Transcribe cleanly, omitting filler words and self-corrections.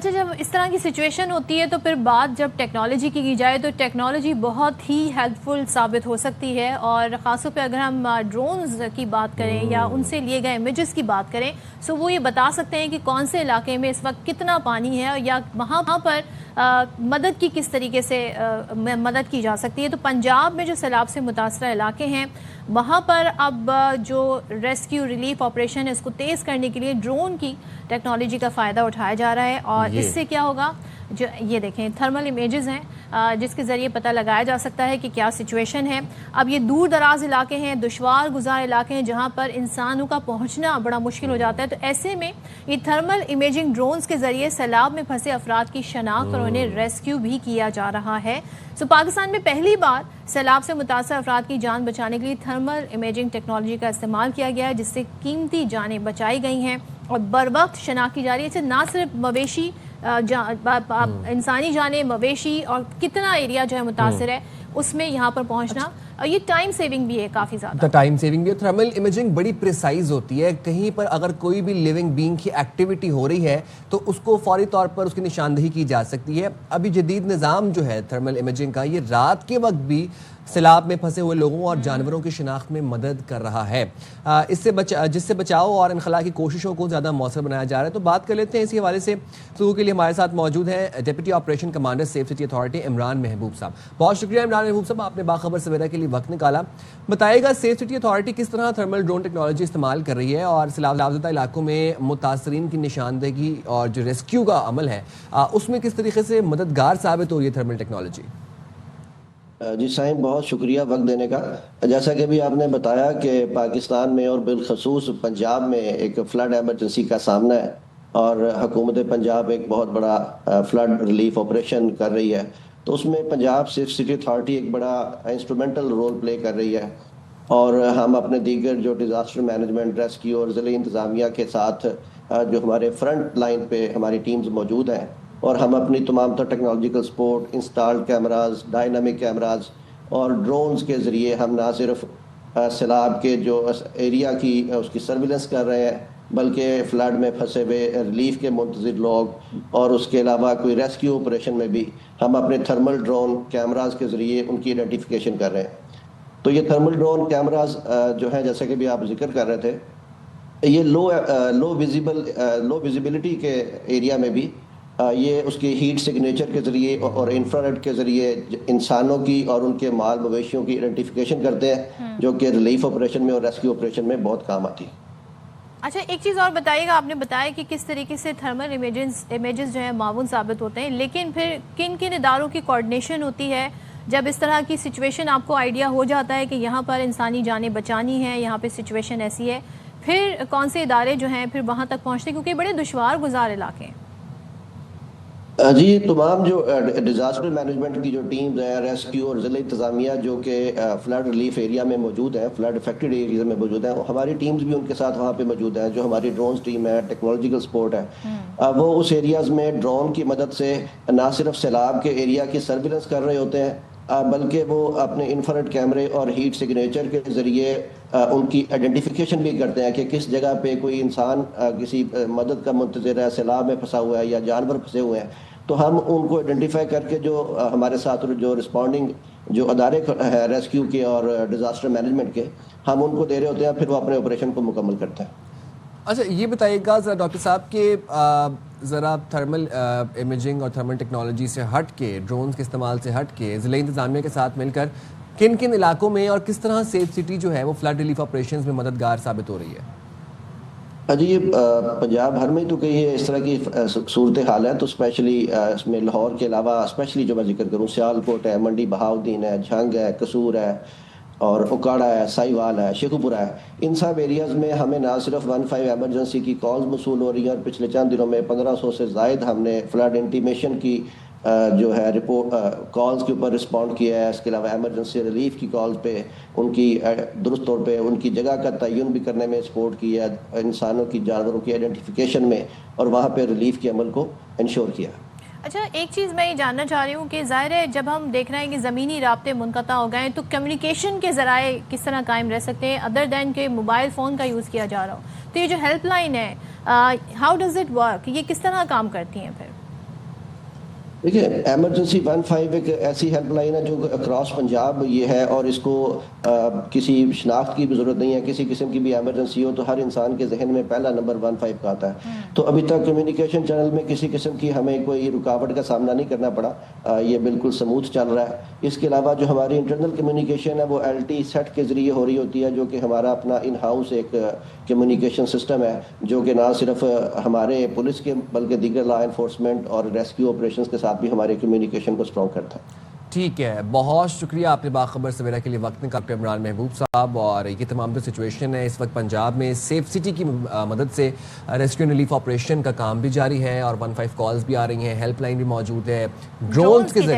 اچھا، جب اس طرح کی سچویشن ہوتی ہے تو پھر بات جب ٹیکنالوجی کی جائے تو ٹیکنالوجی بہت ہی ہیلپ فل ثابت ہو سکتی ہے، اور خاص طور پہ اگر ہم ڈرونز کی بات کریں یا ان سے لیے گئے امیجز کی بات کریں تو وہ یہ بتا سکتے ہیں کہ کون سے علاقے میں اس وقت کتنا پانی ہے یا وہاں پر مدد کی کس طریقے سے مدد کی جا سکتی ہے۔ تو پنجاب میں جو سیلاب سے متاثرہ علاقے ہیں وہاں پر اب جو ریسکیو ریلیف آپریشن ہے اس کو تیز کرنے کے لیے ڈرون کی ٹیکنالوجی کا فائدہ اٹھایا جا رہا ہے، اور اس سے کیا ہوگا، جو یہ دیکھیں تھرمل امیجز ہیں جس کے ذریعے پتہ لگایا جا سکتا ہے کہ کیا سچویشن ہے۔ اب یہ دور دراز علاقے ہیں، دشوار گزار علاقے ہیں جہاں پر انسانوں کا پہنچنا بڑا مشکل ہو جاتا ہے، تو ایسے میں یہ تھرمل امیجنگ ڈرونز کے ذریعے سیلاب میں پھنسے افراد کی شناخت اور انہیں ریسکیو بھی کیا جا رہا ہے۔ پاکستان میں پہلی بار سیلاب سے متاثر افراد کی جان بچانے کے لیے تھرمل امیجنگ ٹیکنالوجی کا استعمال کیا گیا ہے، جس سے قیمتی جانیں بچائی گئی ہیں اور بر وقت شناخت کی جا رہی ہے۔ اس سے نہ صرف مویشی انسانی جانیں، مویشی اور کتنا ایریا جو ہے متاثر ہے اس میں یہاں پر پہنچنا، یہ ٹائم سیونگ بھی ہے کافی زیادہ۔ ٹائم سیونگ بھی ہے۔ تھرمل امیجنگ بڑی پریسائز ہوتی ہے، کہیں پر اگر کوئی بھی لیونگ بینگ کی ایکٹیویٹی ہو رہی ہے تو اس کو فوری طور پر اس کی نشاندہی کی جا سکتی ہے۔ ابھی جدید نظام جو ہے تھرمل امیجنگ کا، یہ رات کے وقت بھی سیلاب میں پھنسے ہوئے لوگوں اور جانوروں کی شناخت میں مدد کر رہا ہے، جس سے بچاؤ اور انخلاء کی کوششوں کو زیادہ مؤثر بنایا جا رہا ہے۔ تو بات کر لیتے ہیں اسی حوالے سے، تو کے لیے ہمارے ساتھ موجود ہیں deputy operation commander safe city authority Imran Mahboob صاحب۔ بہت شکریہ عمران محبوب صاحب، آپ نے باخبر سویرا کے لیے وقت نکالا۔ بتائیے گا سیف سٹی اتھارٹی کس طرح تھرمل ڈرون ٹیکنالوجی استعمال کر رہی ہے اور سیلاب زدہ علاقوں میں متاثرین کی نشاندہی اور جو ریسکیو کا عمل ہے اس میں کس طریقے سے مددگار ثابت ہو رہی ہے تھرمل ٹیکنالوجی؟ جی سائن، بہت شکریہ وقت دینے کا۔ جیسا کہ بھی آپ نے بتایا کہ پاکستان میں اور بالخصوص پنجاب میں ایک فلڈ ایمرجنسی کا سامنا ہے، اور حکومت پنجاب ایک بہت بڑا فلڈ ریلیف آپریشن کر رہی ہے، تو اس میں پنجاب سیف سٹی اتھارٹی ایک بڑا انسٹرومنٹل رول پلے کر رہی ہے، اور ہم اپنے دیگر جو ڈیزاسٹر مینجمنٹ، ریسکیو اور ضلعی انتظامیہ کے ساتھ جو ہمارے فرنٹ لائن پہ ہماری ٹیمز موجود ہیں، اور ہم اپنی تمام تر technological support, installed cameras, dynamic cameras اور ڈرونز کے ذریعے ہم نہ صرف سیلاب کے جو ایریا کی اس کی سرویلنس کر رہے ہیں، بلکہ فلڈ میں پھنسے ہوئے ریلیف کے منتظر لوگ اور اس کے علاوہ کوئی ریسکیو آپریشن میں بھی ہم اپنے تھرمل ڈرون کیمراز کے ذریعے ان کی آئیڈینٹیفیکیشن کر رہے ہیں۔ تو یہ تھرمل ڈرون کیمراز جو ہیں، جیسے کہ بھی آپ ذکر کر رہے تھے، یہ لو ویزیبلٹی کے ایریا میں بھی یہ اس کی ہیٹ سگنیچر کے ذریعے اور انفراریڈ کے ذریعے انسانوں کی اور ان کے مال مویشیوں کی آئیڈینٹیفیکیشن کرتے ہیں، جو کہ ریلیف آپریشن میں اور ریسکیو آپریشن میں بہت کام آتی ہے۔ اچھا، ایک چیز اور بتائیے گا، آپ نے بتایا کہ کس طریقے سے تھرمل امیجز جو ہیں معاون ثابت ہوتے ہیں، لیکن پھر کن کن اداروں کی کوارڈینیشن ہوتی ہے جب اس طرح کی سچویشن آپ کو آئیڈیا ہو جاتا ہے کہ یہاں پر انسانی جانیں بچانی ہیں، یہاں پہ سچویشن ایسی ہے، پھر کون سے ادارے جو ہیں پھر وہاں تک پہنچتے ہیں، کیونکہ بڑے دشوار گزار علاقے ہیں؟ جی، تمام جو ڈیزاسٹر مینجمنٹ کی جو ٹیمز ہیں، ریسکیو اور ضلع انتظامیہ جو کہ فلڈ ریلیف ایریا میں موجود ہیں، فلڈ افیکٹڈ ایریاز میں موجود ہیں، ہماری ٹیمز بھی ان کے ساتھ وہاں پہ موجود ہیں۔ جو ہماری ڈرونز ٹیم ہے، ٹیکنالوجیکل سپورٹ ہے، وہ اس ایریاز میں ڈرون کی مدد سے نہ صرف سیلاب کے ایریا کی سرویلنس کر رہے ہوتے ہیں، بلکہ وہ اپنے انفرارڈ کیمرے اور ہیٹ سگنیچر کے ذریعے ان کی آئیڈینٹیفیکیشن بھی کرتے ہیں کہ کس جگہ پہ کوئی انسان کسی مدد کا منتظر ہے، سیلاب میں پھنسا ہوا ہے یا جانور پھنسے ہوئے ہیں، تو ہم ان کو آئیڈینٹیفائی کر کے جو ہمارے ساتھ جو رسپونڈنگ جو ادارے ہیں ریسکیو کے اور ڈیزاسٹر مینجمنٹ کے، ہم ان کو دے رہے ہوتے ہیں، پھر وہ اپنے آپریشن کو مکمل کرتے ہیں۔ اچھا، یہ بتائیے گا ذرا ڈاکٹر صاحب کہ ذرا تھرمل امیجنگ اور تھرمل ٹیکنالوجی سے ہٹ کے، ڈرونز کے استعمال سے ہٹ کے، ضلعی انتظامیہ کے ساتھ مل کر کن کن علاقوں میں اور کس طرح سیف سٹی جو ہے وہ فلڈ ریلیف آپریشنز میں مددگار ثابت ہو رہی ہے؟ جی، یہ پنجاب بھر میں تو کئی اس طرح کی صورتحال ہے، تو اسپیشلی اس میں لاہور کے علاوہ اسپیشلی جو میں ذکر کروں، سیالکوٹ ہے، منڈی بہاؤدین ہے، جھنگ ہے، قصور ہے، اور اکاڑا ہے، سائیوال ہے، شیخوپورہ ہے، ان سب ایریاز میں ہمیں نہ صرف 15 ایمرجنسی کی کالز موصول ہو رہی ہیں، اور پچھلے چند دنوں میں 1500 سے زائد ہم نے فلڈ انٹیمیشن کی جو ہے رپورٹ کالز کے اوپر رسپونڈ کیا ہے۔ اس کے علاوہ ایمرجنسی ریلیف کی کالز پہ ان کی درست طور پہ ان کی جگہ کا تعین بھی کرنے میں سپورٹ کیا ہے، انسانوں کی، جانوروں کی آئیڈینٹیفیکیشن میں، اور وہاں پہ ریلیف کے عمل کو انشور کیا۔ اچھا، ایک چیز میں یہ جاننا چاہ رہی ہوں کہ ظاہر ہے جب ہم دیکھ رہے ہیں کہ زمینی رابطے منقطع ہو گئے ہیں تو کمیونیکیشن کے ذرائع کس طرح قائم رہ سکتے ہیں ادر دین کہ موبائل فون کا یوز کیا جا رہا ہو، تو یہ جو ہیلپ لائن ہے، ہاؤ ڈز اٹ ورک، یہ کس طرح کام کرتی ہیں پھر؟ دیکھیے ایمرجنسی 15 ایک ایسی ہیلپ لائن ہے جو اکراس پنجاب یہ ہے، اور اس کو کسی شناخت کی بھی ضرورت نہیں ہے. کسی قسم کی بھی ایمرجنسی ہو تو ہر انسان کے ذہن میں پہلا نمبر 15 کا آتا ہے. تو ابھی تک کمیونیکیشن چینل میں کسی قسم کی ہمیں کوئی رکاوٹ کا سامنا نہیں کرنا پڑا. یہ بالکل سموتھ چل رہا ہے. اس کے علاوہ جو ہماری انٹرنل کمیونیکیشن ہے وہ LT سیٹ کے ذریعے ہو رہی ہوتی ہے، جو کہ ہمارا اپنا ان ہاؤس ایک کمیونیکیشن سسٹم ہے، جو کہ نہ صرف ہمارے پولیس کے بلکہ دیگر لا انفورسمنٹ اور ریسکیو آپریشنز کے ساتھ بھی ہمارے کمیونیکیشن کو اسٹرانگ کرتا ہے. ٹھیک ہے، بہت شکریہ آپ نے باخبر سویرا کے لیے وقت نکالا ڈاکٹر عمران محبوب صاحب. اور یہ تمام جو سچویشن ہے اس وقت پنجاب میں سیف سٹی کی مدد سے ریسکیو ریلیف آپریشن کا کام بھی جاری ہے، اور 15 کالز بھی آ رہی ہیں، ہیلپ لائن بھی موجود ہے، ڈرونز کے ذریعے